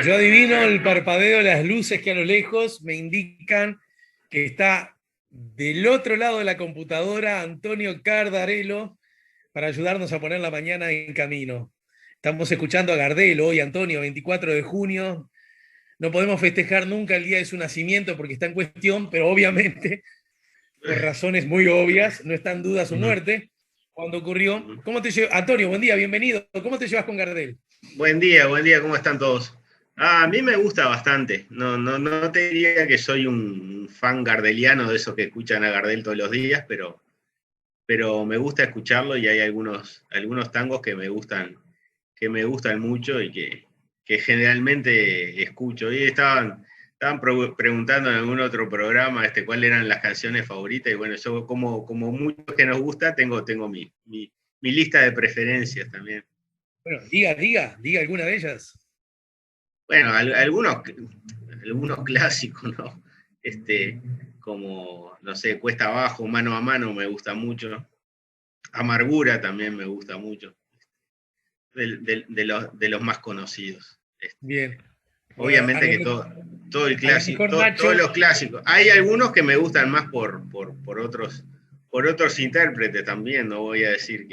Yo adivino el parpadeo de las luces que a lo lejos me indican que está del otro lado de la computadora Antonio Cardarello para ayudarnos a poner la mañana en camino. Estamos escuchando a Gardel hoy, Antonio, 24 de junio. No podemos festejar nunca el día de su nacimiento porque está en cuestión, pero obviamente, por razones muy obvias, no está en duda su Ujú, muerte. Cuando ocurrió, ujú. ¿cómo te llevas? Antonio, buen día, bienvenido. ¿Cómo te llevas con Gardel? Buen día, ¿cómo están todos? A mí me gusta bastante. No te diría que soy un fan gardeliano de esos que escuchan a Gardel todos los días, pero me gusta escucharlo y hay algunos tangos que me gustan mucho y que generalmente escucho. Y estaban preguntando en algún otro programa cuáles eran las canciones favoritas, y bueno, yo como muchos que nos gusta, tengo mi lista de preferencias también. Bueno, diga alguna de ellas. Bueno, algunos clásicos, ¿no? Como, no sé, Cuesta Abajo, Mano a Mano me gusta mucho. Amargura también me gusta mucho, de los más conocidos. Bien. Bueno, Obviamente que todo el a lo clásico, mejor todos Nacho. los clásicos. Hay algunos que me gustan más por otros intérpretes también, no voy a decir,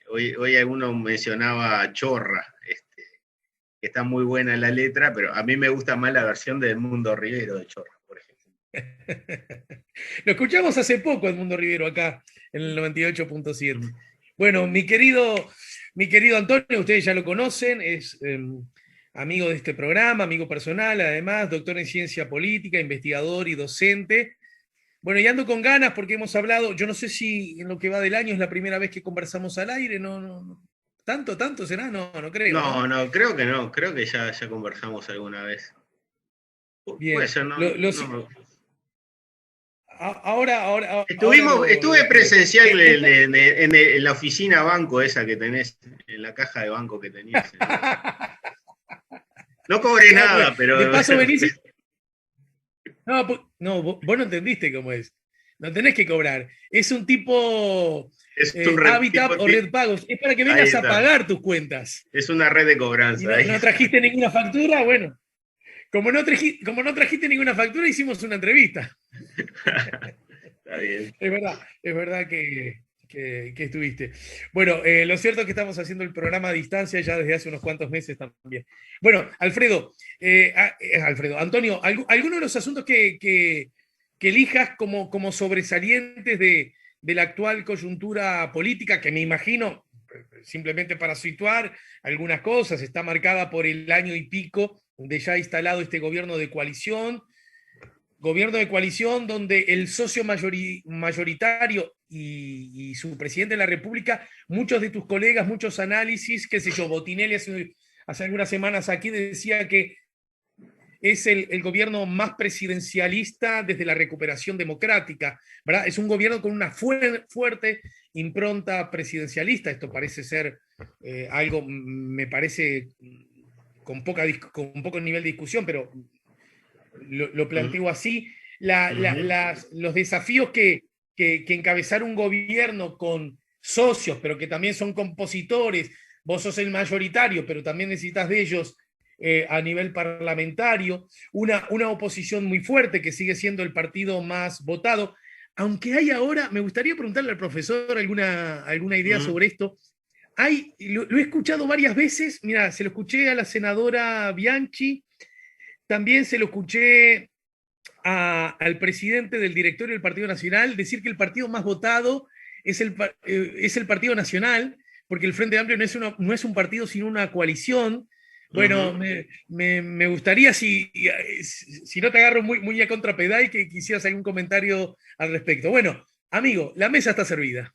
hoy alguno mencionaba Chorra, que está muy buena la letra, pero a mí me gusta más la versión de Edmundo Rivero de Chorra, por ejemplo. Lo escuchamos hace poco, Edmundo Rivero, acá en el 98.7. Bueno, mi querido Antonio, ustedes ya lo conocen, es amigo de este programa, amigo personal, además, doctor en ciencia política, investigador y docente. Bueno, y ando con ganas porque hemos hablado, yo no sé si en lo que va del año es la primera vez que conversamos al aire, no. ¿Tanto será? No creo, No, ¿no? no, creo que no, creo que ya conversamos alguna vez. Puede Bien. ser, no, no. Ahora Estuve lo pido. presencial en la oficina banco esa que tenés, en la caja de banco que tenías. No cobré Claro, nada, porque pero de paso venís y. No, no, vos no entendiste cómo es. No tenés que cobrar. Es un tipo es un Habitat tipo, o Red Pagos. Es para que ahí vengas a está. pagar tus cuentas. Es una red de Y cobranza, no, ahí no está. trajiste ninguna factura, bueno. Como no trajiste ninguna factura, hicimos una entrevista. Está bien. Es verdad que estuviste. Bueno, lo cierto es que estamos haciendo el programa a distancia ya desde hace unos cuantos meses también. Bueno, Alfredo, Antonio, ¿alguno de los asuntos que elijas como sobresalientes de la actual coyuntura política, que me imagino, simplemente para situar algunas cosas, está marcada por el año y pico de ya instalado este gobierno de coalición donde el socio mayoritario y su presidente de la República, muchos de tus colegas, muchos análisis, qué sé yo, Botinelli hace algunas semanas aquí decía que es el gobierno más presidencialista desde la recuperación democrática, ¿verdad? Es un gobierno con una fuerte impronta presidencialista. Esto parece ser algo, me parece, con poco nivel de discusión, pero lo Ujú, planteo así, ujú. los desafíos que encabezar un gobierno con socios, pero que también son compositores, vos sos el mayoritario, pero también necesitas de ellos a nivel parlamentario, una oposición muy fuerte que sigue siendo el partido más votado, aunque hay ahora, me gustaría preguntarle al profesor alguna idea Ujú. sobre esto. Lo he escuchado varias veces, mira, se lo escuché a la senadora Bianchi, también se lo escuché al presidente del directorio del Partido Nacional decir que el partido más votado es el Partido Nacional, porque el Frente Amplio no es un partido, sino una coalición. Bueno, Ujú. me gustaría, si no te agarro muy a contrapedal, que quisieras algún comentario al respecto. Bueno, amigo, la mesa está servida.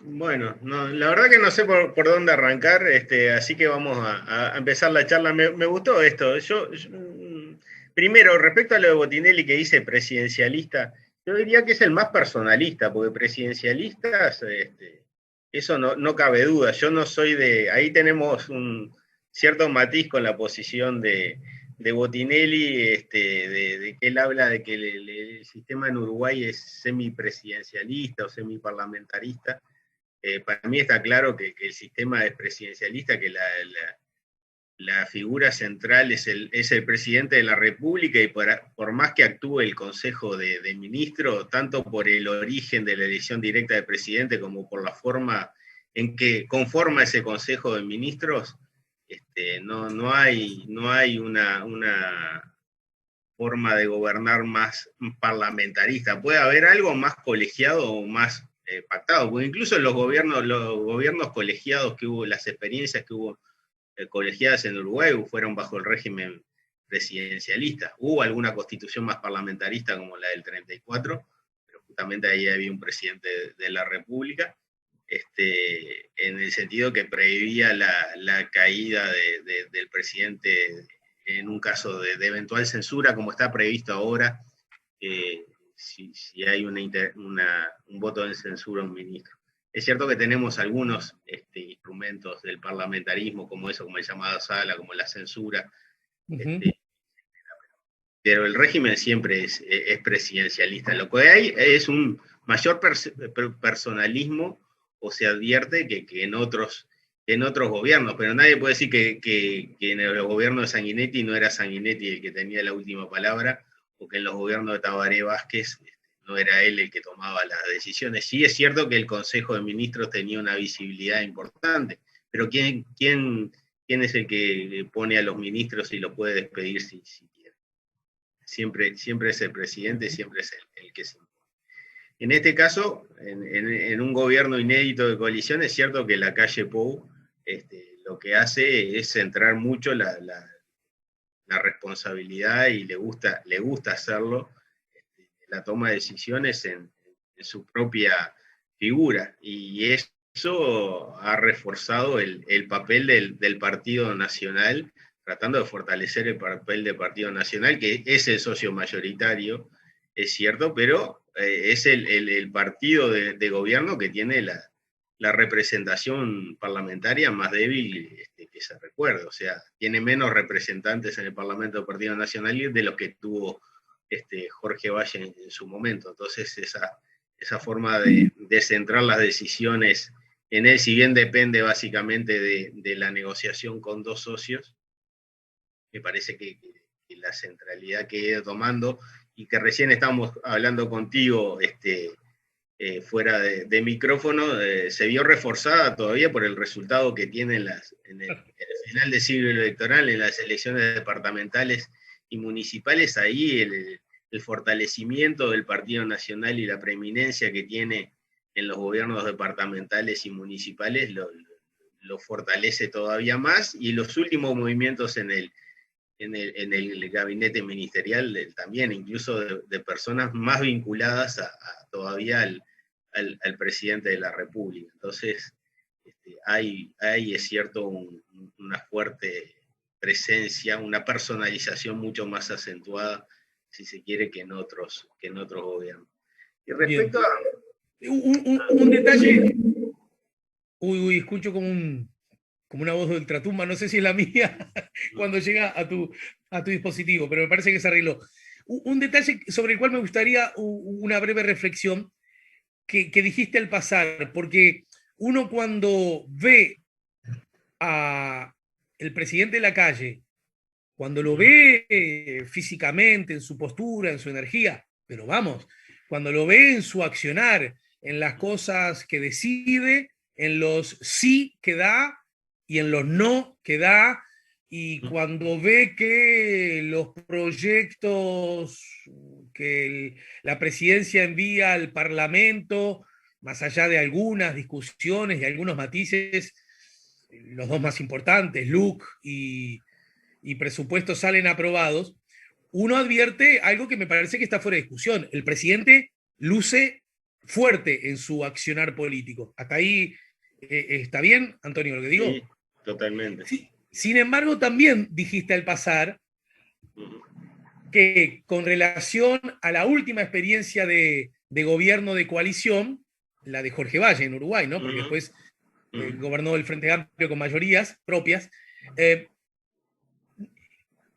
Bueno, no, la verdad que no sé por dónde arrancar, así que vamos a empezar la charla. Me gustó esto. Primero, respecto a lo de Botinelli que dice presidencialista, yo diría que es el más personalista, porque presidencialistas, eso no cabe duda. Yo no soy ahí tenemos un cierto matiz con la posición de Botinelli, de que él habla de que el sistema en Uruguay es semipresidencialista o semiparlamentarista. Para mí está claro que el sistema es presidencialista, que la figura central es el presidente de la República, y por más que actúe el Consejo de Ministros, tanto por el origen de la elección directa del presidente como por la forma en que conforma ese Consejo de Ministros, no hay una forma de gobernar más parlamentarista. Puede haber algo más colegiado o más pactado, porque incluso los gobiernos colegiados que hubo, las experiencias que hubo colegiadas en Uruguay fueron bajo el régimen presidencialista. Hubo alguna constitución más parlamentarista como la del 34, pero justamente ahí había un presidente de la República, en el sentido que preveía la caída del presidente en un caso de eventual censura, como está previsto ahora, si hay un voto de censura a un ministro. Es cierto que tenemos algunos instrumentos del parlamentarismo, como eso, como el llamado sala, como la censura, pero el régimen siempre es presidencialista. Lo que hay es un mayor personalismo, o se advierte, que en otros gobiernos, pero nadie puede decir que en el gobierno de Sanguinetti no era Sanguinetti el que tenía la última palabra, o que en los gobiernos de Tabaré Vázquez no era él el que tomaba las decisiones. Sí es cierto que el Consejo de Ministros tenía una visibilidad importante, pero ¿quién es el que pone a los ministros y lo puede despedir si quiere? Siempre es el presidente, siempre es el que se impone. En este caso, en un gobierno inédito de coalición, es cierto que la calle Pou lo que hace es centrar mucho la responsabilidad, y le gusta hacerlo, la toma de decisiones en su propia figura, y eso ha reforzado el papel del Partido Nacional, tratando de fortalecer el papel del Partido Nacional, que es el socio mayoritario, es cierto, pero es el partido de gobierno que tiene la representación parlamentaria más débil que se recuerde. O sea, tiene menos representantes en el Parlamento del Partido Nacional de los que tuvo Jorge Valle en su momento. Entonces, esa forma de centrar las decisiones en él, si bien depende básicamente de la negociación con dos socios, me parece que la centralidad que he ido tomando, y que recién estamos hablando contigo fuera de micrófono, se vio reforzada todavía por el resultado que tiene en el final del ciclo electoral, en las elecciones departamentales y municipales. Ahí el fortalecimiento del Partido Nacional y la preeminencia que tiene en los gobiernos departamentales y municipales lo fortalece todavía más, y los últimos movimientos en el gabinete ministerial también, incluso de personas más vinculadas todavía al presidente de la República. Entonces, hay es cierto, una fuerte presencia, una personalización mucho más acentuada, si se quiere, que en otros gobiernos. Y respecto a... Un detalle... Uy, escucho como una voz de ultratumba, no sé si es la mía, cuando llega a tu dispositivo, pero me parece que se arregló. Un detalle sobre el cual me gustaría una breve reflexión que dijiste al pasar, porque uno cuando ve a el presidente de la calle, cuando lo ve físicamente, en su postura, en su energía, pero vamos, cuando lo ve en su accionar, en las cosas que decide, en los sí que da y en los no que da, y cuando ve que los proyectos que la presidencia envía al Parlamento, más allá de algunas discusiones y algunos matices, los dos más importantes, LUC y presupuesto, salen aprobados, uno advierte algo que me parece que está fuera de discusión. El presidente luce fuerte en su accionar político. ¿Hasta ahí está bien, Antonio, lo que digo? Sí, totalmente. Sí. Sin embargo, también dijiste al pasar que con relación a la última experiencia de gobierno de coalición, la de Jorge Valle en Uruguay, ¿no? Porque después gobernó el Frente Amplio con mayorías propias,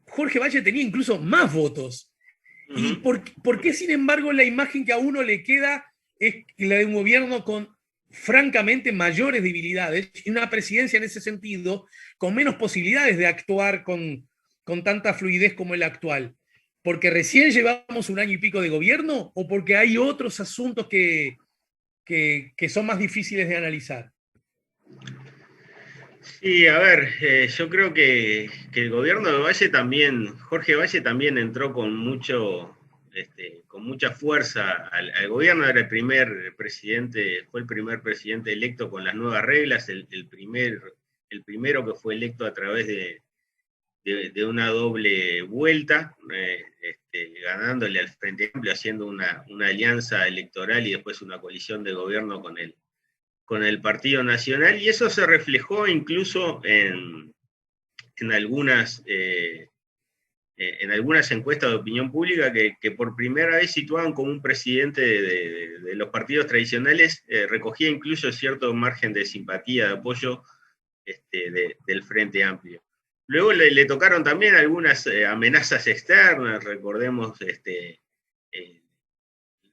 Jorge Valle tenía incluso más votos. ¿Y por qué, sin embargo, la imagen que a uno le queda es la de un gobierno con francamente mayores debilidades y una presidencia en ese sentido con menos posibilidades de actuar con tanta fluidez como el actual. ¿Porque recién llevamos un año y pico de gobierno o porque hay otros asuntos que son más difíciles de analizar? Sí, a ver, yo creo que el gobierno de Valle también, Jorge Valle también entró con con mucha fuerza al gobierno, era el primer presidente, fue el primer presidente electo con las nuevas reglas, el primero que fue electo a través de una doble vuelta, ganándole al Frente Amplio, haciendo una alianza electoral y después una coalición de gobierno con el Partido Nacional, y eso se reflejó incluso en algunas encuestas de opinión pública que por primera vez situaban como un presidente de los partidos tradicionales, recogía incluso cierto margen de simpatía, de apoyo del Frente Amplio. Luego le tocaron también algunas amenazas externas, recordemos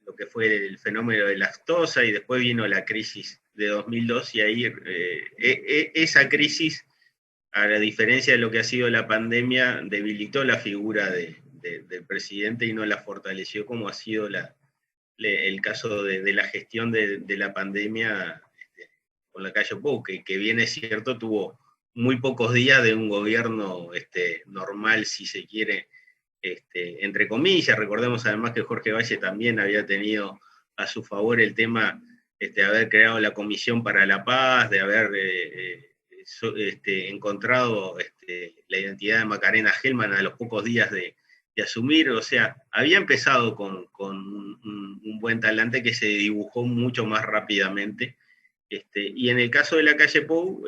lo que fue el fenómeno de la aftosa, y después vino la crisis de 2002, y ahí esa crisis, a la diferencia de lo que ha sido la pandemia, debilitó la figura del presidente y no la fortaleció como ha sido el caso de la gestión de la pandemia con la calle Pou, que bien es cierto, tuvo muy pocos días de un gobierno normal, si se quiere, entre comillas. Recordemos además que Jorge Valle también había tenido a su favor el tema de haber creado la Comisión para la Paz, de haber encontrado la identidad de Macarena Gelman a los pocos días de asumir. O sea, había empezado con un buen talante que se dibujó mucho más rápidamente. Y en el caso de la calle Pou,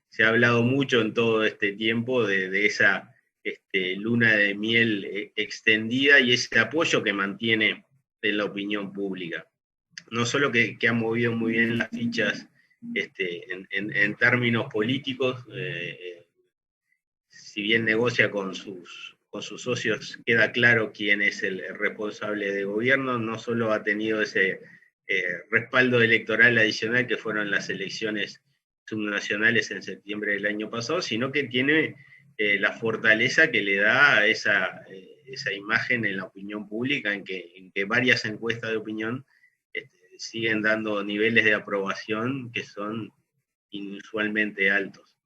se ha hablado mucho en todo este tiempo de esa luna de miel extendida y ese apoyo que mantiene en la opinión pública. No solo que ha movido muy bien las fichas en términos políticos, si bien negocia con sus socios, queda claro quién es el responsable de gobierno, no solo ha tenido ese respaldo electoral adicional que fueron las elecciones subnacionales en septiembre del año pasado, sino que tiene la fortaleza que le da esa imagen en la opinión pública, en que varias encuestas de opinión siguen dando niveles de aprobación que son inusualmente altos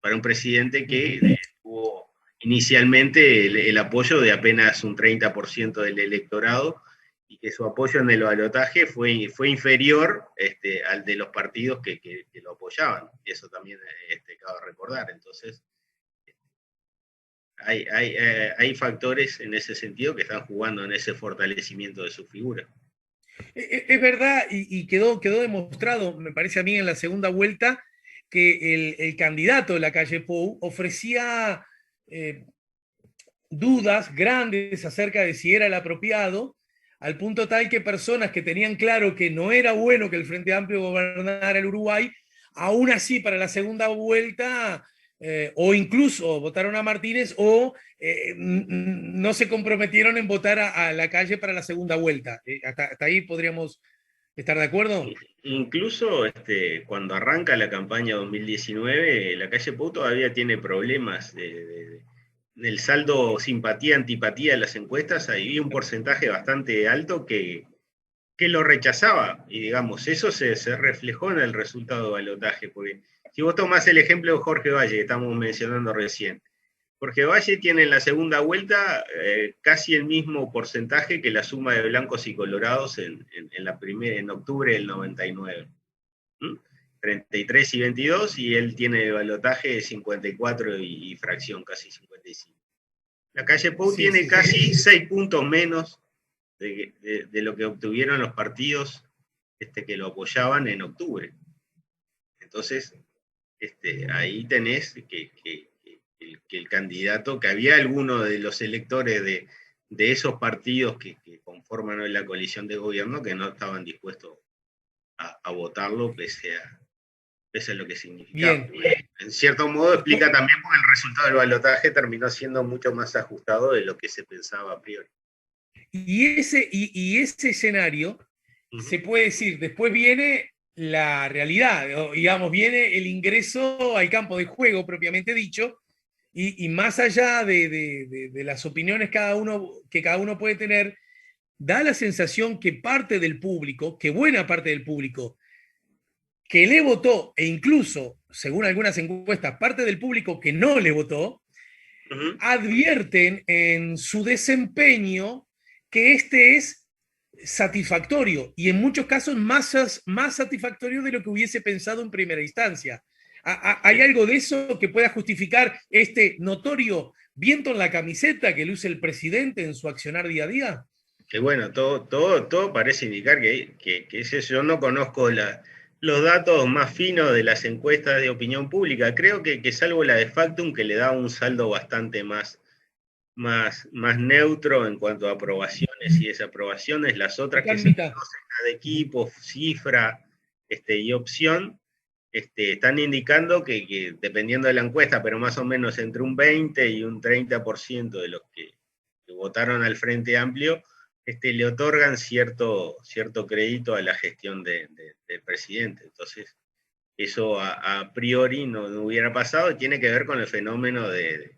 para un presidente que tuvo inicialmente el apoyo de apenas un 30% del electorado, y que su apoyo en el balotaje fue inferior al de los partidos que lo apoyaban. Eso también cabe recordar. Entonces, hay factores en ese sentido que están jugando en ese fortalecimiento de su figura. Es verdad, y quedó demostrado, me parece a mí, en la segunda vuelta, que el candidato de la calle Pou ofrecía dudas grandes acerca de si era el apropiado, al punto tal que personas que tenían claro que no era bueno que el Frente Amplio gobernara el Uruguay, aún así para la segunda vuelta, o incluso votaron a Martínez, o no se comprometieron en votar a la calle para la segunda vuelta. Hasta ahí podríamos estar de acuerdo. Incluso cuando arranca la campaña 2019, la calle Pou todavía tiene problemas del saldo simpatía-antipatía de las encuestas. Hay un porcentaje bastante alto que lo rechazaba, y digamos, eso se reflejó en el resultado de balotaje, porque si vos tomás el ejemplo de Jorge Valle, que estamos mencionando recién, Jorge Valle tiene en la segunda vuelta casi el mismo porcentaje que la suma de blancos y colorados en octubre del 99. 33 y 22, y él tiene de balotaje 54 y fracción, casi 55. La calle Pou tiene casi 6 puntos menos de lo que obtuvieron los partidos que lo apoyaban en octubre. Entonces, ahí tenés que el candidato, que había algunos de los electores de esos partidos que conforman hoy la coalición de gobierno, que no estaban dispuestos a votarlo pese a lo que significaba. Bien. En cierto modo explica también porque el resultado del balotaje terminó siendo mucho más ajustado de lo que se pensaba a priori. Y ese escenario, se puede decir, después viene la realidad, digamos, viene el ingreso al campo de juego propiamente dicho, y más allá de las opiniones que cada uno puede tener, da la sensación que parte del público, que buena parte del público, que le votó, e incluso, según algunas encuestas, parte del público que no le votó, Ujú. advierten en su desempeño que este es satisfactorio y en muchos casos más satisfactorio de lo que hubiese pensado en primera instancia. ¿Hay algo de eso que pueda justificar este notorio viento en la camiseta que luce el presidente en su accionar día a día? Que bueno, todo parece indicar que es eso. Yo no conozco los datos más finos de las encuestas de opinión pública. Creo que salvo la de Factum, que le da un saldo bastante más neutro en cuanto a aprobaciones y desaprobaciones, las otras Mitad, que se mitad. conocen de equipo, cifra y opción, están indicando que dependiendo de la encuesta, pero más o menos entre un 20 y un 30% de los que votaron al Frente Amplio, le otorgan cierto crédito a la gestión del presidente. Entonces, eso a priori no hubiera pasado, tiene que ver con el fenómeno de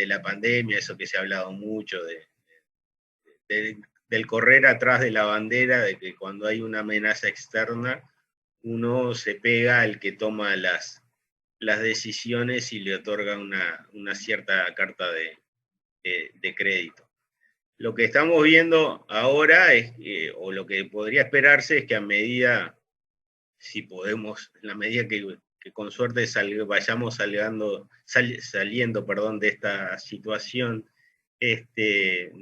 la pandemia, eso que se ha hablado mucho, del correr atrás de la bandera, de que cuando hay una amenaza externa, uno se pega al que toma las decisiones y le otorga una cierta carta de crédito. Lo que estamos viendo ahora es, o lo que podría esperarse es que a medida, si podemos, en la medida que con suerte vayamos saliendo de esta situación de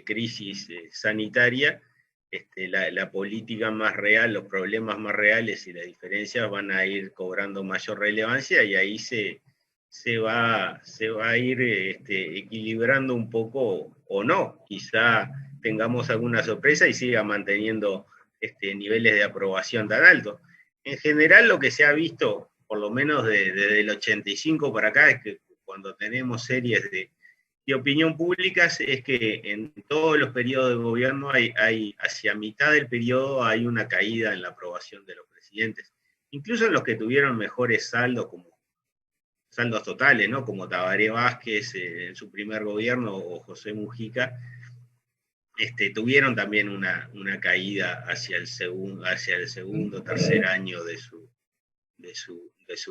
crisis sanitaria, la política más real, los problemas más reales y las diferencias van a ir cobrando mayor relevancia y ahí se va a ir equilibrando un poco o no. Quizá tengamos alguna sorpresa y siga manteniendo niveles de aprobación tan altos. En general, lo que se ha visto, por lo menos desde el 85 para acá, es que cuando tenemos series de opinión pública, es que en todos los periodos de gobierno hacia mitad del periodo hay una caída en la aprobación de los presidentes. Incluso en los que tuvieron mejores saldos, como saldos totales, ¿no? Como Tabaré Vázquez en su primer gobierno o José Mujica, tuvieron también una caída hacia el segundo, tercer año de su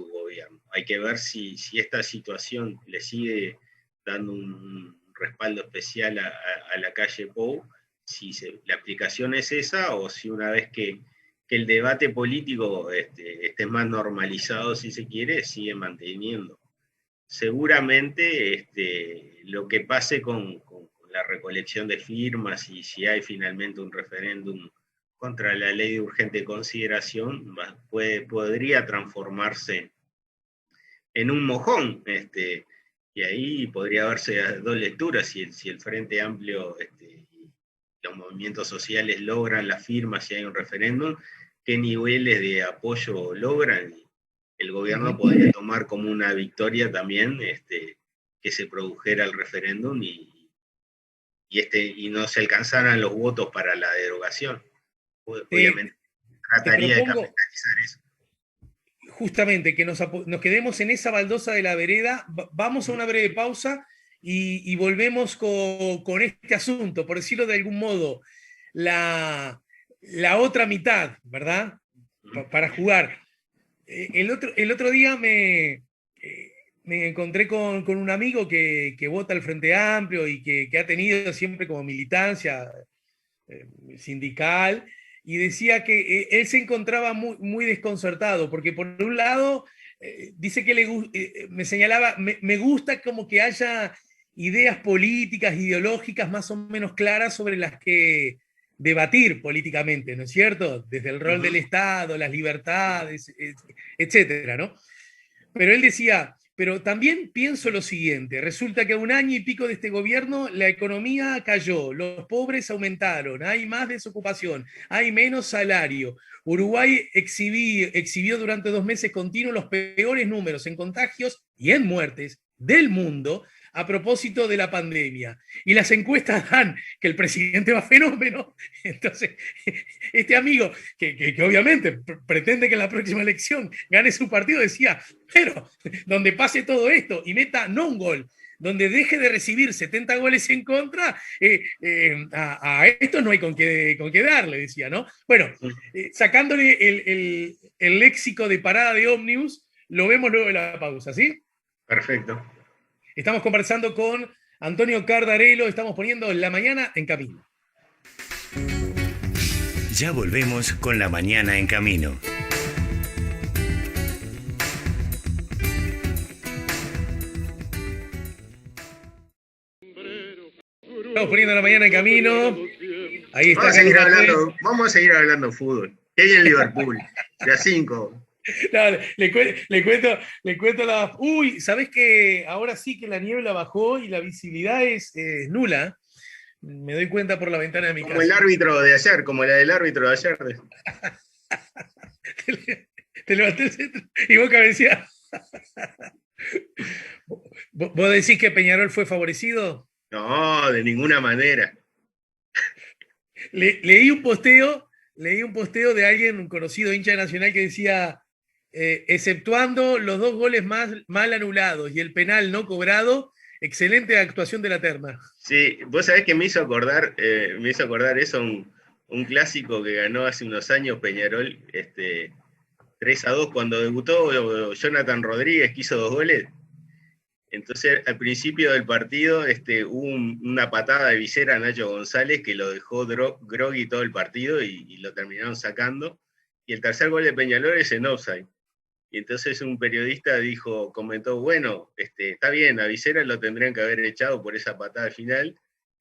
gobierno. Hay que ver si esta situación le sigue dando un respaldo especial a la calle Pou, si la aplicación es esa o si una vez que el debate político esté más normalizado, si se quiere, sigue manteniendo. Seguramente lo que pase con la recolección de firmas y si hay finalmente un referéndum contra la ley de urgente consideración, podría transformarse en un mojón, y ahí podría haberse dos lecturas, si el Frente Amplio y los movimientos sociales logran las firmas, si hay un referéndum, qué niveles de apoyo logran. El gobierno podría tomar como una victoria también que se produjera el referéndum y no se alcanzaran los votos para la derogación. Te, Obviamente te trataría de propongo capitalizar eso. justamente que nos quedemos en esa baldosa de la vereda. Vamos a una breve pausa y volvemos con este asunto, por decirlo de algún modo, la otra mitad, ¿verdad? Para jugar. El otro día me encontré con un amigo que vota al Frente Amplio y que ha tenido siempre como militancia sindical, y decía que él se encontraba muy desconcertado, porque por un lado dice que me señalaba, me gusta como que haya ideas políticas, ideológicas más o menos claras sobre las que debatir políticamente, ¿no es cierto? Desde el rol del Estado, las libertades, etcétera, ¿no? Pero él decía, pero también pienso lo siguiente, resulta que a un año y pico de este gobierno la economía cayó, los pobres aumentaron, hay más desocupación, hay menos salario. Uruguay exhibió durante 2 meses continuos los peores números en contagios y en muertes del mundo, a propósito de la pandemia. Y las encuestas dan que el presidente va fenómeno. Entonces, este amigo, que obviamente pretende que en la próxima elección gane su partido, decía, pero donde pase todo esto y meta no un gol, donde deje de recibir 70 goles en contra, a esto no hay con qué darle, decía, ¿no? Bueno, sacándole el léxico de parada de ómnibus, lo vemos luego de la pausa, ¿sí? Perfecto. Estamos conversando con Antonio Cardarello, estamos poniendo La Mañana en Camino. Ya volvemos con La Mañana en Camino. Estamos poniendo La Mañana en Camino. Ahí está. Vamos a seguir hablando fútbol. ¿Qué hay en Liverpool? De a 5. No, le cuento la. Uy, ¿sabés que ahora sí que la niebla bajó y la visibilidad es nula? Me doy cuenta por la ventana de mi casa. Como el árbitro de ayer, como la del árbitro de ayer. Te levanté el centro y vos cabeceás. ¿Vos decís que Peñarol fue favorecido? No, de ninguna manera. Leí un posteo de alguien, un conocido hincha de Nacional, que decía, exceptuando los 2 goles mal anulados y el penal no cobrado, excelente actuación de la terna. Sí, vos sabés que me hizo acordar eso, un clásico que ganó hace unos años Peñarol, 3-2, cuando debutó Jonathan Rodríguez, que hizo 2 goles. Entonces, al principio del partido, hubo una patada de visera a Nacho González que lo dejó groggy todo el partido y lo terminaron sacando. Y el tercer gol de Peñarol es en offside. Y entonces un periodista comentó, bueno, está bien, a Visera lo tendrían que haber echado por esa patada final.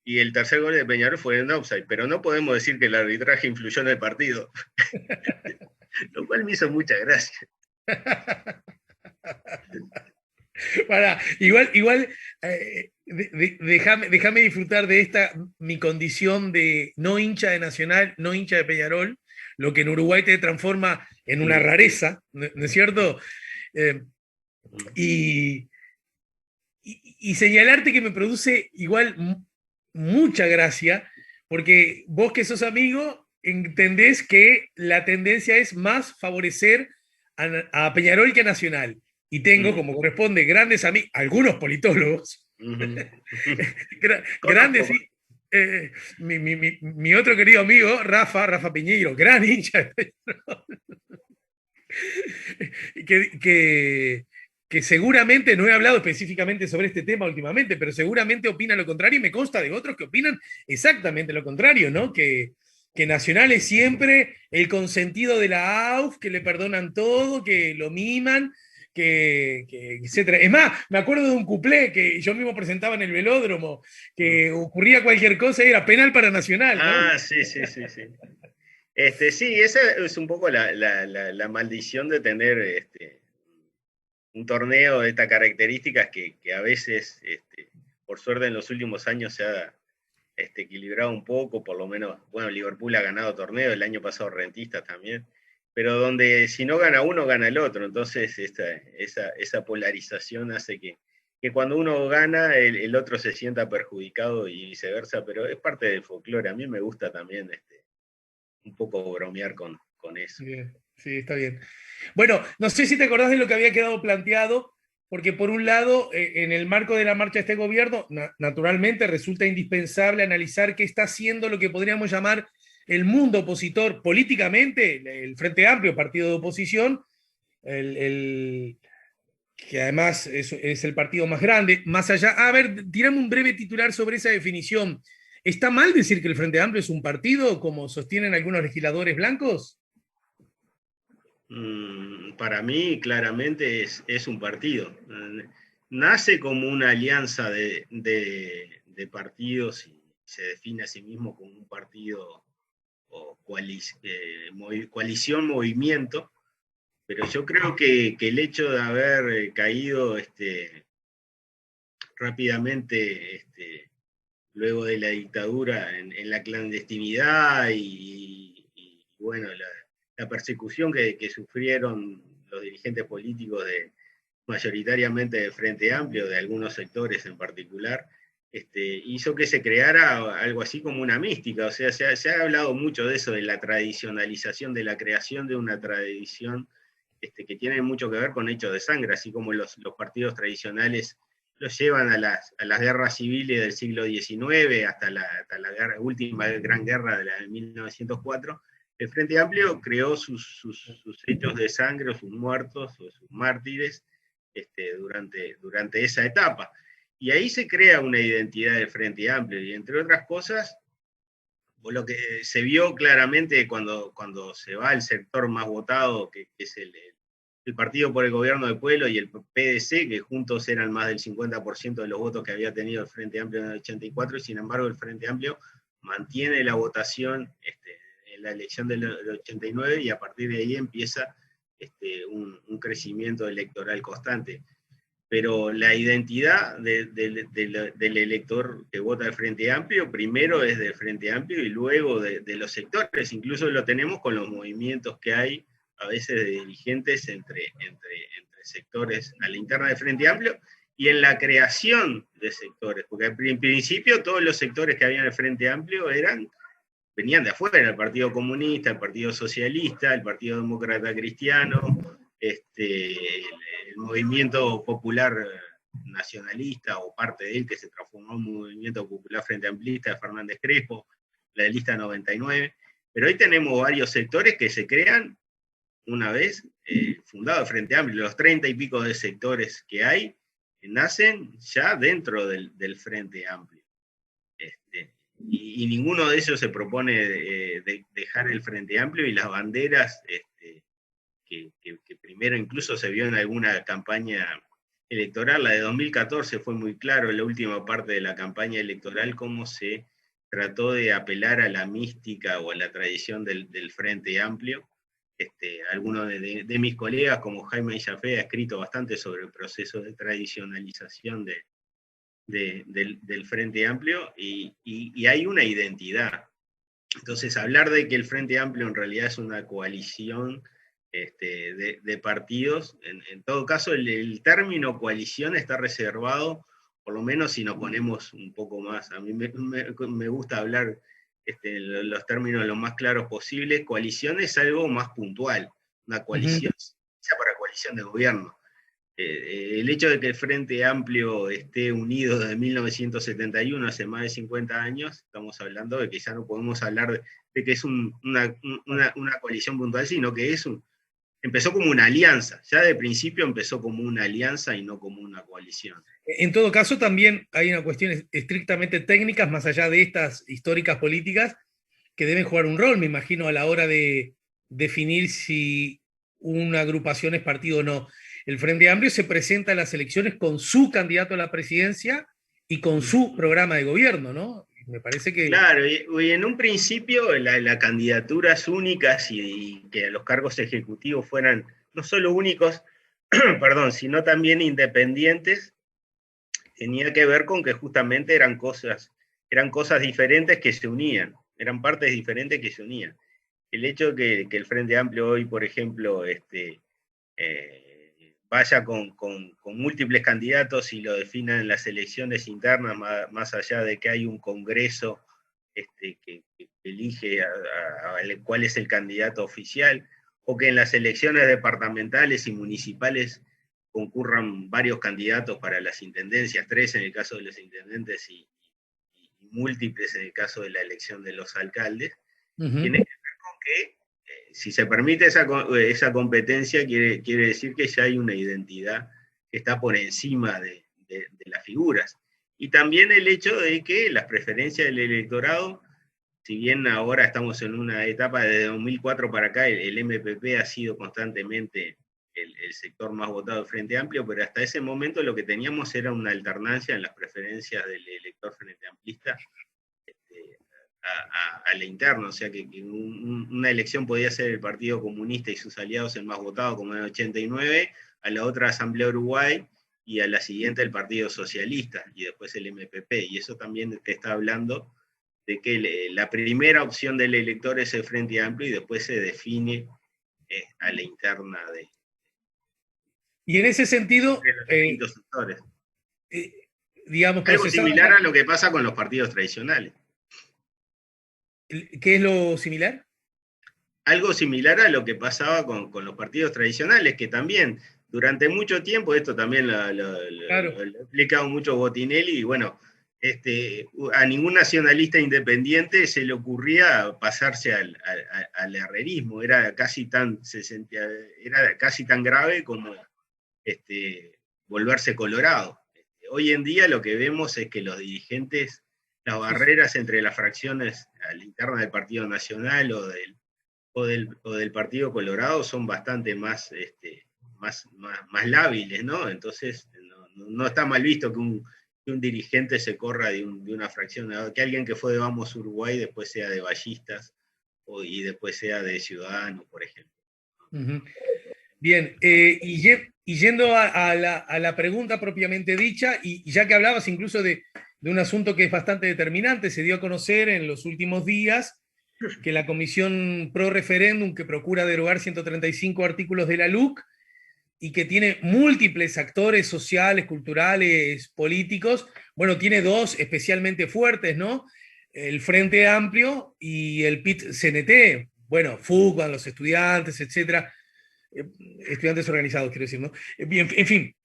Y el tercer gol de Peñarol fue en offside, pero no podemos decir que el arbitraje influyó en el partido. Lo cual me hizo mucha gracia. Igual déjame disfrutar de mi condición de no hincha de Nacional, no hincha de Peñarol, lo que en Uruguay te transforma en una rareza, ¿no es cierto? Y señalarte que me produce igual mucha gracia, porque vos que sos amigo, entendés que la tendencia es más favorecer a Peñarol que a Nacional. Y tengo, como corresponde, grandes amigos, algunos politólogos, grandes, mi otro querido amigo, Rafa Piñeiro, gran hincha de que seguramente, no he hablado específicamente sobre este tema últimamente, pero seguramente opina lo contrario y me consta de otros que opinan exactamente lo contrario, ¿no? Que Nacional es siempre el consentido de la AUF, que le perdonan todo, que lo miman, etcétera. Es más, me acuerdo de un cuplé que yo mismo presentaba en el velódromo, que ocurría cualquier cosa y era penal para Nacional, ¿no? Ah, sí. Sí, esa es un poco la maldición de tener un torneo de estas características que a veces, por suerte en los últimos años se ha equilibrado un poco, por lo menos, bueno, Liverpool ha ganado torneo, el año pasado Rentistas también, pero donde si no gana uno, gana el otro. Entonces esa polarización hace que cuando uno gana, el otro se sienta perjudicado y viceversa, pero es parte del folclore. A mí me gusta también un poco bromear con eso. Bien, sí, está bien. Bueno, no sé si te acordás de lo que había quedado planteado, porque por un lado, en el marco de la marcha de este gobierno, naturalmente resulta indispensable analizar qué está haciendo lo que podríamos llamar el mundo opositor políticamente, el Frente Amplio, partido de oposición, que además es el partido más grande. Más allá, a ver, tirame un breve titular sobre esa definición. ¿Está mal decir que el Frente Amplio es un partido, como sostienen algunos legisladores blancos? Para mí, claramente, es un partido. Nace como una alianza de partidos y se define a sí mismo como un partido o coalición, movimiento, pero yo creo que el hecho de haber caído rápidamente luego de la dictadura en la clandestinidad y bueno, la persecución que sufrieron los dirigentes políticos de mayoritariamente de Frente Amplio, de algunos sectores en particular, hizo que se creara algo así como una mística. O sea, se ha hablado mucho de eso, de la tradicionalización, de la creación de una tradición que tiene mucho que ver con hechos de sangre, así como los partidos tradicionales los llevan a las guerras civiles del siglo XIX, hasta la última gran guerra de la de 1904. El Frente Amplio creó sus hechos de sangre, o sus muertos, o sus mártires, durante esa etapa. Y ahí se crea una identidad del Frente Amplio, y entre otras cosas, lo que se vio claramente cuando se va al sector más votado, que es el Partido por el Gobierno del Pueblo y el PDC, que juntos eran más del 50% de los votos que había tenido el Frente Amplio en el 84, y sin embargo el Frente Amplio mantiene la votación en la elección del 89, y a partir de ahí empieza un crecimiento electoral constante. Pero la identidad del elector que vota del Frente Amplio, primero es del Frente Amplio y luego de los sectores. Incluso lo tenemos con los movimientos que hay a veces de dirigentes entre sectores a la interna del Frente Amplio, y en la creación de sectores, porque en principio todos los sectores que había en el Frente Amplio venían de afuera: el Partido Comunista, el Partido Socialista, el Partido Demócrata Cristiano, el Movimiento Popular Nacionalista, o parte de él, que se transformó en Movimiento Popular Frente Amplista de Fernández Crespo, la lista 99. Pero hoy tenemos varios sectores que se crean una vez fundado el Frente Amplio. Los 30 y pico de sectores que hay nacen ya dentro del Frente Amplio. Y ninguno de ellos se propone dejar el Frente Amplio, y las banderas que primero incluso se vio en alguna campaña electoral, la de 2014 fue muy claro, en la última parte de la campaña electoral, cómo se trató de apelar a la mística o a la tradición del Frente Amplio. Algunos de mis colegas, como Jaime Illafé, ha escrito bastante sobre el proceso de tradicionalización del Frente Amplio, y hay una identidad. Entonces, hablar de que el Frente Amplio en realidad es una coalición de partidos, en todo caso, el término coalición está reservado, por lo menos si nos ponemos un poco más. A mí me gusta hablar los términos lo más claros posibles. Coalición es algo más puntual, una coalición, sea para coalición de gobierno. El hecho de que el Frente Amplio esté unido desde 1971, hace más de 50 años, estamos hablando de que ya no podemos hablar de que es una coalición puntual, sino que empezó como una alianza. Ya de principio empezó como una alianza y no como una coalición. En todo caso, también hay una cuestión estrictamente técnicas, más allá de estas históricas políticas, que deben jugar un rol, me imagino, a la hora de definir si una agrupación es partido o no. El Frente Amplio se presenta a las elecciones con su candidato a la presidencia y con su programa de gobierno, ¿no? Me parece que... Claro, y en un principio la candidatura es única, y que los cargos ejecutivos fueran no solo únicos, perdón, sino también independientes, tenía que ver con que justamente eran cosas diferentes que se unían, eran partes diferentes que se unían. El hecho de que el Frente Amplio hoy, por ejemplo, vaya con múltiples candidatos y lo definan en las elecciones internas, más allá de que hay un congreso que elige cuál es el candidato oficial, o que en las elecciones departamentales y municipales concurran varios candidatos para las intendencias, 3 en el caso de los intendentes y múltiples en el caso de la elección de los alcaldes. Tiene que ver con que si se permite esa competencia, quiere decir que ya hay una identidad que está por encima de las figuras. Y también el hecho de que las preferencias del electorado, si bien ahora estamos en una etapa de 2004 para acá, el MPP ha sido constantemente el sector más votado del Frente Amplio, pero hasta ese momento lo que teníamos era una alternancia en las preferencias del elector frente amplista a la interna. O sea que una elección podía ser el Partido Comunista y sus aliados el más votado, como en el 89, a la otra Asamblea Uruguay, y a la siguiente el Partido Socialista, y después el MPP. Y eso también te está hablando de que la primera opción del elector es el Frente Amplio, y después se define a la interna Y en ese sentido, entre los distintos sectores. eh, digamos, Algo procesado, similar a lo que pasa con los partidos tradicionales. ¿qué es lo similar? Algo similar a lo que pasaba con los partidos tradicionales, que también durante mucho tiempo, esto también Claro. lo ha explicado mucho Botinelli, y bueno, a ningún nacionalista independiente se le ocurría pasarse al herrerismo, era casi era casi tan grave como volverse colorado. Hoy en día lo que vemos es que los dirigentes, las barreras entre las fracciones a la interna del Partido Nacional o del Partido Colorado son bastante más lábiles, ¿no? Entonces, no está mal visto que un dirigente se corra de una fracción, que alguien que fue de Vamos Uruguay después sea de Ballistas y después sea de Ciudadanos, por ejemplo. Uh-huh. Bien, y yendo a la pregunta propiamente dicha, y ya que hablabas incluso de un asunto que es bastante determinante, se dio a conocer en los últimos días que la Comisión Pro Referéndum, que procura derogar 135 artículos de la LUC y que tiene múltiples actores sociales, culturales, políticos, bueno, tiene dos especialmente fuertes, ¿no? El Frente Amplio y el PIT-CNT, bueno, FUCBAN, los estudiantes, etcétera, estudiantes organizados, quiero decir, ¿no? Bien, en fin.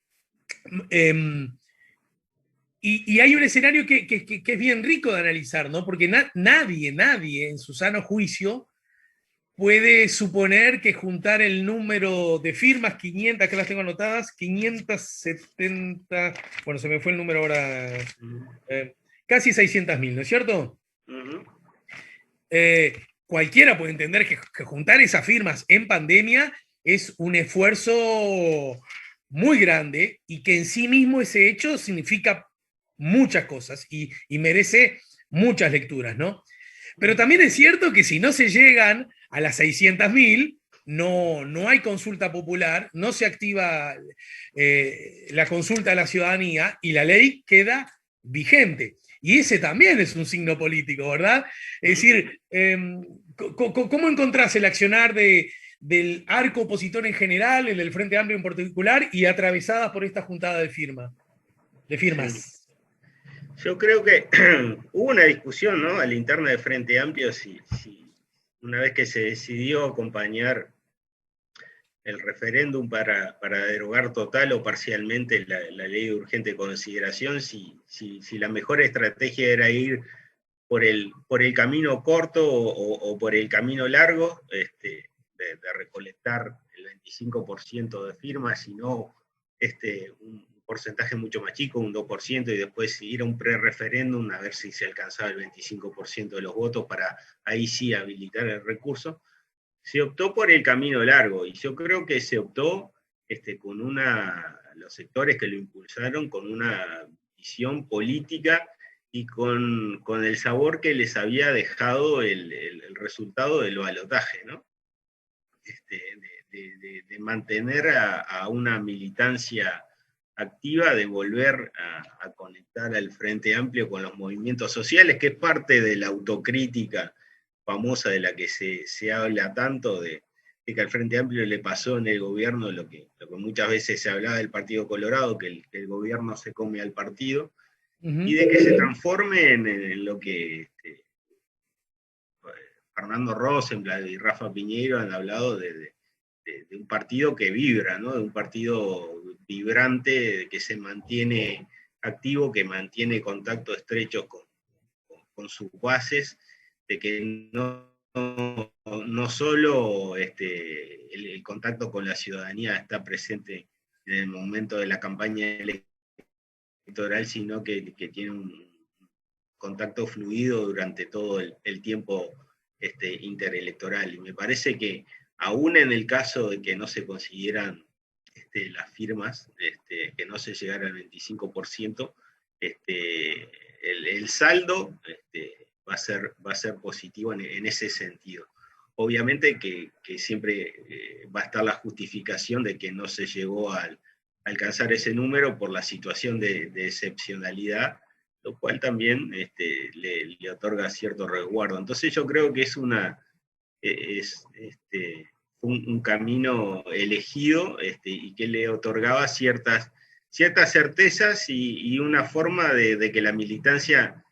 Y hay un escenario que es bien rico de analizar, ¿no? Porque nadie en su sano juicio puede suponer que juntar el número de firmas, 500, que las tengo anotadas, 570, bueno, se me fue el número ahora, casi 600.000, ¿no es cierto? Uh-huh. Cualquiera puede entender que juntar esas firmas en pandemia es un esfuerzo muy grande y que en sí mismo ese hecho significa muchas cosas y merece muchas lecturas, ¿no? Pero también es cierto que si no se llegan a las 600.000, no hay consulta popular, no se activa la consulta a la ciudadanía y la ley queda vigente. Y ese también es un signo político, ¿verdad? Es decir, ¿cómo encontrás el accionar del arco opositor en general, el del Frente Amplio en particular, y atravesadas por esta juntada de firmas? Sí. Yo creo que hubo una discusión, ¿no?, a la interna de Frente Amplio, si una vez que se decidió acompañar el referéndum para derogar total o parcialmente la ley de urgente consideración, si la mejor estrategia era ir por el camino corto o por el camino largo, de recolectar el 25% de firmas, sino un porcentaje mucho más chico, un 2%, y después ir a un pre-referéndum a ver si se alcanzaba el 25% de los votos para ahí sí habilitar el recurso. Se optó por el camino largo, y yo creo que se optó con los sectores que lo impulsaron con una visión política y con el sabor que les había dejado el resultado del balotaje, ¿no? De mantener a una militancia activa, de volver a conectar al Frente Amplio con los movimientos sociales, que es parte de la autocrítica famosa de la que se habla tanto, de que al Frente Amplio le pasó en el gobierno lo que muchas veces se hablaba del Partido Colorado, que el gobierno se come al partido, y de que se transforme en lo que Fernando Rosenblatt y Rafa Piñeiro han hablado de un partido que vibra, ¿no?, de un partido vibrante, que se mantiene activo, que mantiene contactos estrechos con sus bases, de que no solo el contacto con la ciudadanía está presente en el momento de la campaña electoral, sino que tiene un contacto fluido durante todo el tiempo interelectoral. Y me parece que aún en el caso de que no se consiguieran las firmas, que no se llegara al 25%, el saldo va a ser positivo en ese sentido. Obviamente que siempre va a estar la justificación de que no se llegó a alcanzar ese número por la situación de excepcionalidad, lo cual también le otorga cierto resguardo. Entonces yo creo que fue un camino elegido, y que le otorgaba ciertas certezas y una forma de que la militancia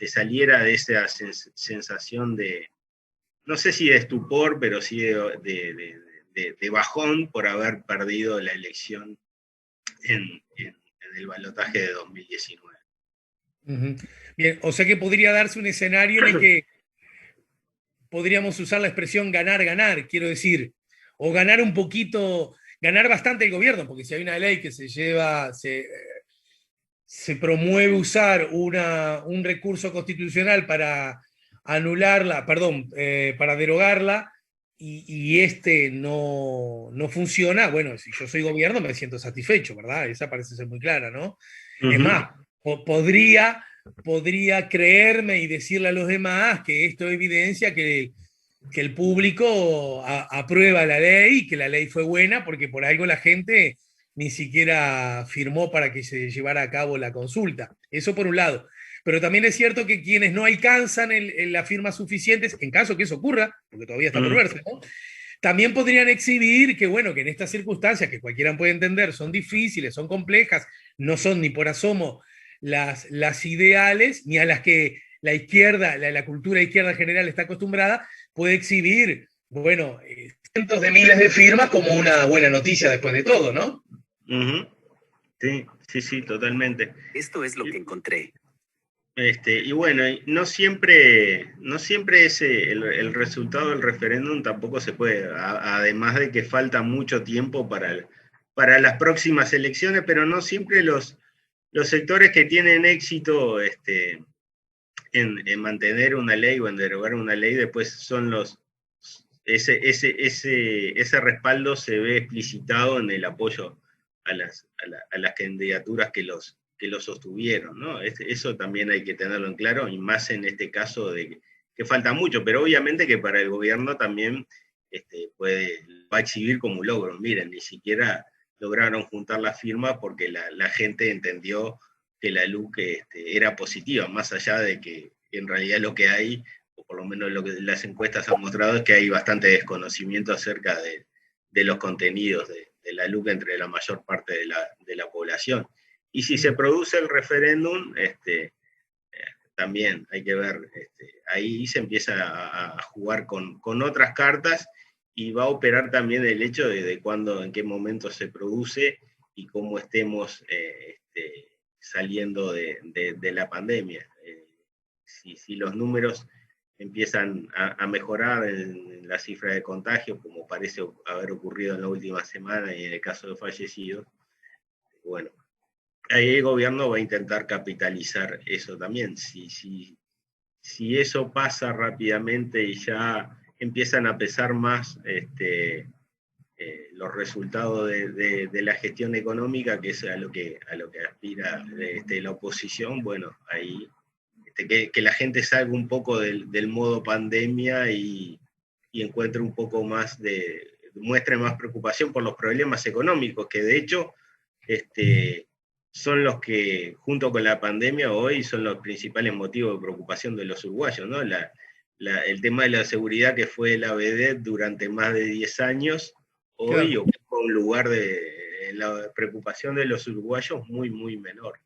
saliera de esa sensación de, no sé si de estupor, pero sí de bajón por haber perdido la elección en el balotaje de 2019. Ujú. Bien, o sea que podría darse un escenario en el que podríamos usar la expresión ganar, ganar, quiero decir, o ganar un poquito, ganar bastante el gobierno, porque si hay una ley que se promueve usar un recurso constitucional para anularla, perdón, para derogarla, y este no funciona, bueno, si yo soy gobierno me siento satisfecho, ¿verdad? Esa parece ser muy clara, ¿no? Es más, podría creerme y decirle a los demás que esto evidencia que el público aprueba la ley y que la ley fue buena porque por algo la gente ni siquiera firmó para que se llevara a cabo la consulta. Eso por un lado. Pero también es cierto que quienes no alcanzan las firmas suficientes, en caso que eso ocurra, porque todavía está por verse, ¿no? También podrían exhibir que, bueno, que en estas circunstancias, que cualquiera puede entender, son difíciles, son complejas, no son ni por asomo las ideales, ni a las que la izquierda, la cultura izquierda en general está acostumbrada, puede exhibir, bueno, cientos de miles de firmas como una buena noticia después de todo, ¿no? Sí, totalmente. Esto es lo que encontré. Y bueno, no siempre el resultado del referéndum tampoco se puede, además de que falta mucho tiempo para las próximas elecciones, pero no siempre los sectores que tienen éxito en mantener una ley o en derogar una ley, después son ese respaldo se ve explicitado en el apoyo a las candidaturas que los sostuvieron, ¿no? Eso también hay que tenerlo en claro, y más en este caso de que falta mucho, pero obviamente que para el gobierno también va a exhibir como un logro. Miren, ni siquiera lograron juntar la firma porque la gente entendió que la LUC era positiva, más allá de que en realidad lo que hay, o por lo menos lo que las encuestas han mostrado, es que hay bastante desconocimiento acerca de los contenidos de la LUC entre la mayor parte de la población. Y si se produce el referéndum, también hay que ver, ahí se empieza a jugar con otras cartas, y va a operar también el hecho de cuándo, en qué momento se produce y cómo estemos saliendo de la pandemia. Si los números empiezan a mejorar en la cifra de contagios, como parece haber ocurrido en la última semana y en el caso de fallecidos, bueno, ahí el gobierno va a intentar capitalizar eso también. Si eso pasa rápidamente y ya empiezan a pesar más los resultados de la gestión económica, que es a lo que aspira la oposición, bueno, ahí que la gente salga un poco del modo pandemia y encuentre un poco más muestre más preocupación por los problemas económicos, que de hecho son los que, junto con la pandemia, hoy son los principales motivos de preocupación de los uruguayos, ¿no? El tema de la seguridad, que fue la vedette durante más de 10 años, hoy Claro. ocupa un lugar de la preocupación de los uruguayos muy, muy menor.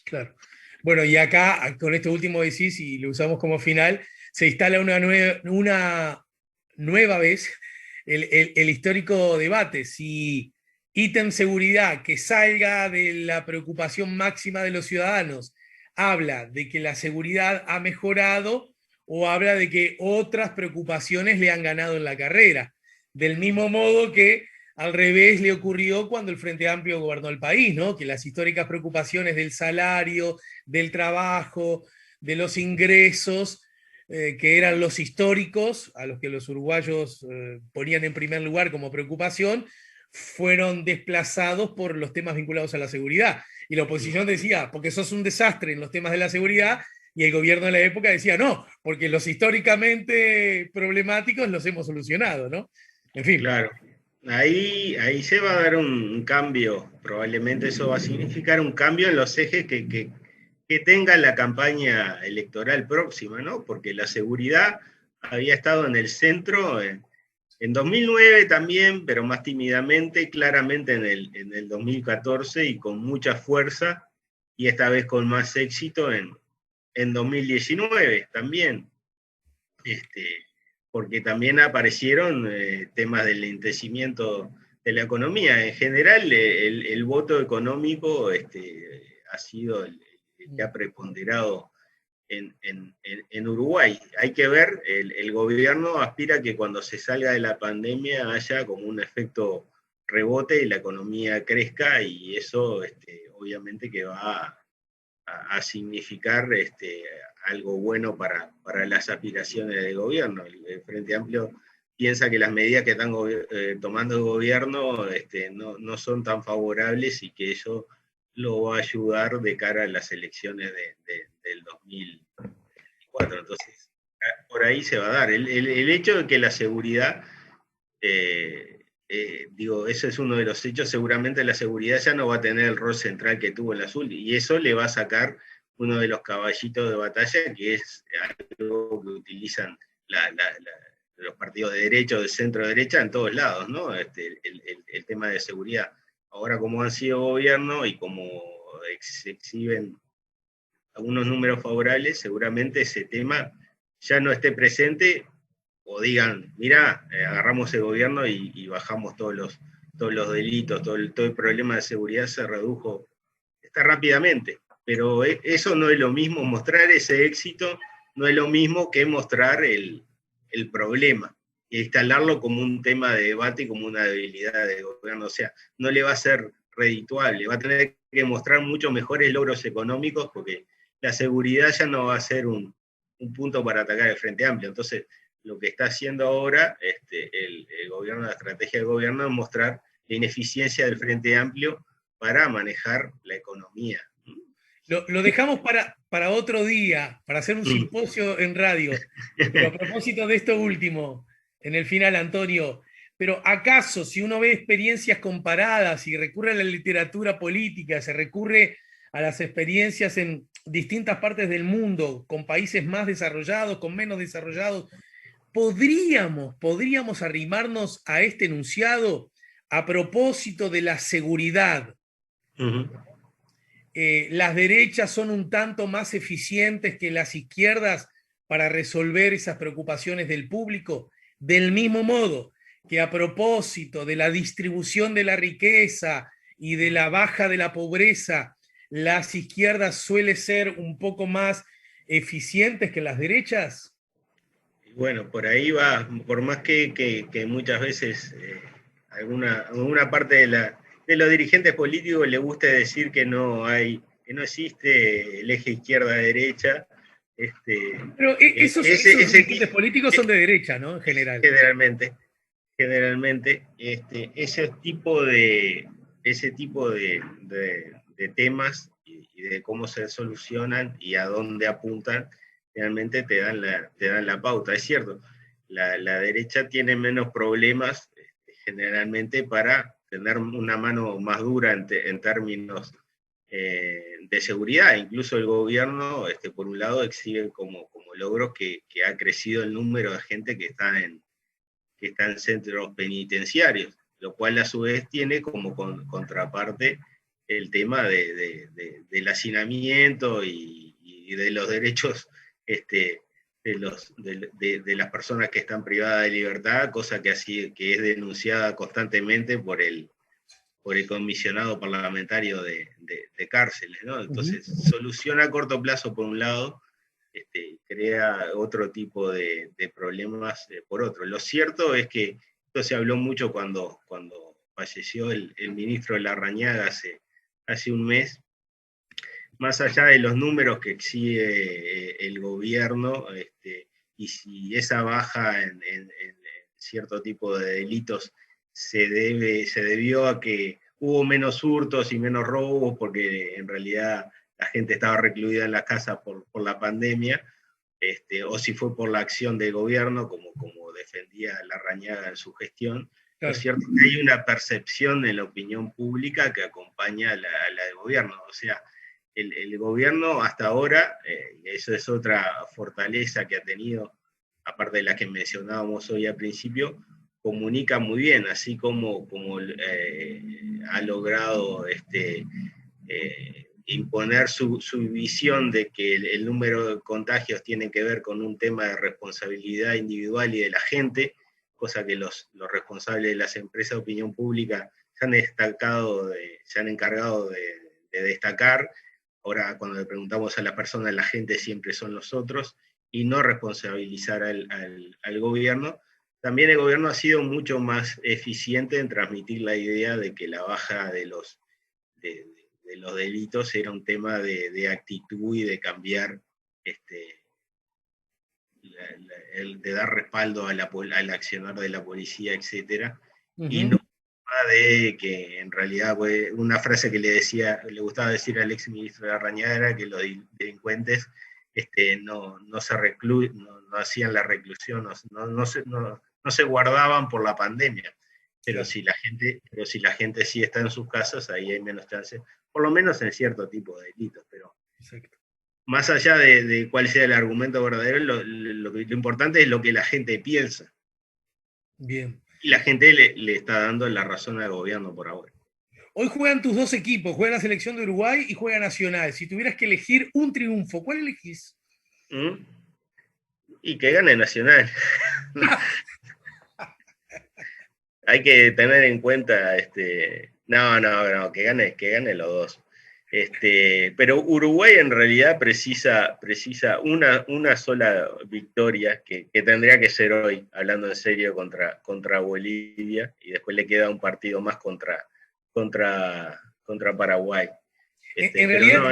Claro. Bueno, y acá, con esto último decís, y lo usamos como final, se instala una nueva vez el histórico debate. Si ítem seguridad que salga de la preocupación máxima de los ciudadanos habla de que la seguridad ha mejorado, o habla de que otras preocupaciones le han ganado en la carrera. Del mismo modo que al revés le ocurrió cuando el Frente Amplio gobernó el país, ¿no? Que las históricas preocupaciones del salario, del trabajo, de los ingresos, que eran los históricos, a los que los uruguayos ponían en primer lugar como preocupación, fueron desplazados por los temas vinculados a la seguridad. Y la oposición decía, porque sos un desastre en los temas de la seguridad, y el gobierno de la época decía, no, porque los históricamente problemáticos los hemos solucionado, ¿no? En fin. Claro. Ahí se va a dar un cambio, probablemente eso va a significar un cambio en los ejes que tenga la campaña electoral próxima, ¿no? Porque la seguridad había estado en el centro En 2009 también, pero más tímidamente, claramente en el 2014 y con mucha fuerza, y esta vez con más éxito en 2019 también, porque también aparecieron temas del lentecimiento de la economía. En general, el voto económico ha sido el que ha preponderado en Uruguay. Hay que ver, el gobierno aspira a que cuando se salga de la pandemia haya como un efecto rebote y la economía crezca, y eso obviamente que va a significar algo bueno para las aspiraciones del gobierno. El Frente Amplio piensa que las medidas que están tomando el gobierno no son tan favorables y que eso lo va a ayudar de cara a las elecciones del 2024. Entonces, por ahí se va a dar. El hecho de que la seguridad, digo, eso es uno de los hechos, seguramente la seguridad ya no va a tener el rol central que tuvo en la azul, y eso le va a sacar uno de los caballitos de batalla, que es algo que utilizan los partidos de derecha o de centro derecha en todos lados, ¿no? El tema de seguridad. Ahora, como han sido gobierno y como se exhiben algunos números favorables, seguramente ese tema ya no esté presente, o digan, mira, agarramos el gobierno y bajamos todos los delitos, todo el problema de seguridad se redujo rápidamente. Pero eso no es lo mismo, mostrar ese éxito no es lo mismo que mostrar el problema, e instalarlo como un tema de debate y como una debilidad del gobierno. O sea, no le va a ser redituable, va a tener que mostrar mucho mejores logros económicos, porque la seguridad ya no va a ser un punto para atacar el Frente Amplio. Entonces, lo que está haciendo ahora el gobierno, la estrategia del gobierno, es mostrar la ineficiencia del Frente Amplio para manejar la economía. Lo dejamos para otro día, para hacer un simposio en radio. Pero a propósito de esto último, en el final, Antonio, pero ¿acaso si uno ve experiencias comparadas y recurre a la literatura política, se recurre a las experiencias en distintas partes del mundo, con países más desarrollados, con menos desarrollados, podríamos arrimarnos a este enunciado a propósito de la seguridad? Las derechas son un tanto más eficientes que las izquierdas para resolver esas preocupaciones del público, del mismo modo que a propósito de la distribución de la riqueza y de la baja de la pobreza, las izquierdas suelen ser un poco más eficientes que las derechas. Bueno, por ahí va, por más que muchas veces alguna parte de los dirigentes políticos le gusta decir que no existe el eje izquierda-derecha. Pero esos dirigentes políticos son de derecha, ¿no? En general. Generalmente, ese tipo de temas y de cómo se solucionan y a dónde apuntan, realmente te dan la pauta. Es cierto, la derecha tiene menos problemas generalmente para tener una mano más dura en términos de seguridad. Incluso el gobierno, por un lado, exhibe como logros que ha crecido el número de gente que está en centros penitenciarios, lo cual a su vez tiene como contraparte el tema del hacinamiento y de los derechos de las personas que están privadas de libertad, cosa que es denunciada constantemente por el comisionado parlamentario de cárceles, ¿no? Entonces, soluciona a corto plazo por un lado, crea otro tipo de problemas por otro. Lo cierto es que esto se habló mucho cuando falleció el ministro Larrañaga hace un mes. Más allá de los números que exhibe el gobierno, y si esa baja en cierto tipo de delitos se debió a que hubo menos hurtos y menos robos, porque en realidad la gente estaba recluida en las casas por la pandemia, o si fue por la acción del gobierno, como defendía Larrañaga en su gestión. Claro. Lo cierto es que hay una percepción en la opinión pública que acompaña a la del gobierno. O sea, el gobierno hasta ahora, eso es otra fortaleza que ha tenido, aparte de la que mencionábamos hoy al principio, comunica muy bien, así como ha logrado imponer su visión de que el número de contagios tiene que ver con un tema de responsabilidad individual y de la gente, cosa que los responsables de las empresas de opinión pública se han encargado de destacar. Ahora, cuando le preguntamos a las personas, la gente siempre son los otros, y no responsabilizar al gobierno. También el gobierno ha sido mucho más eficiente en transmitir la idea de que la baja de los delitos era un tema de actitud y de cambiar, de dar respaldo al accionar de la policía, etc. Y no de que en realidad, pues, una frase que le gustaba decir al ex ministro de Larrañaga era que los delincuentes no hacían la reclusión, no se guardaban por la pandemia. Pero, claro, si la gente sí está en sus casas, ahí hay menos chance, por lo menos en cierto tipo de delitos. Pero exacto, más allá de cuál sea el argumento verdadero, lo importante es lo que la gente piensa. Bien. Y la gente le está dando la razón al gobierno por ahora. Hoy juegan tus dos equipos, juega la selección de Uruguay y juega Nacional. Si tuvieras que elegir un triunfo, ¿cuál elegís? Y que gane Nacional. Hay que tener en cuenta, no, que gane los dos. Pero Uruguay en realidad precisa una sola victoria, que tendría que ser hoy, hablando en serio, contra Bolivia, y después le queda un partido más contra Paraguay. En realidad, no,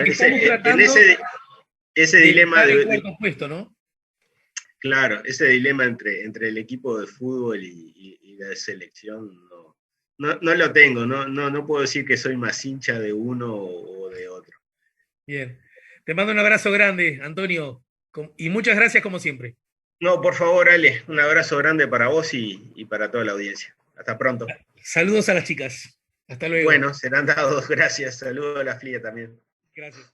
ese dilema de cuarto puesto, ¿no? Claro, ese dilema entre el equipo de fútbol y la selección no lo tengo, no puedo decir que soy más hincha de uno o de otro. Bien, te mando un abrazo grande, Antonio, y muchas gracias como siempre. No, por favor, Ale, un abrazo grande para vos y para toda la audiencia. Hasta pronto. Saludos a las chicas. Hasta luego. Bueno, serán dados, gracias. Saludos a la FLIA también. Gracias.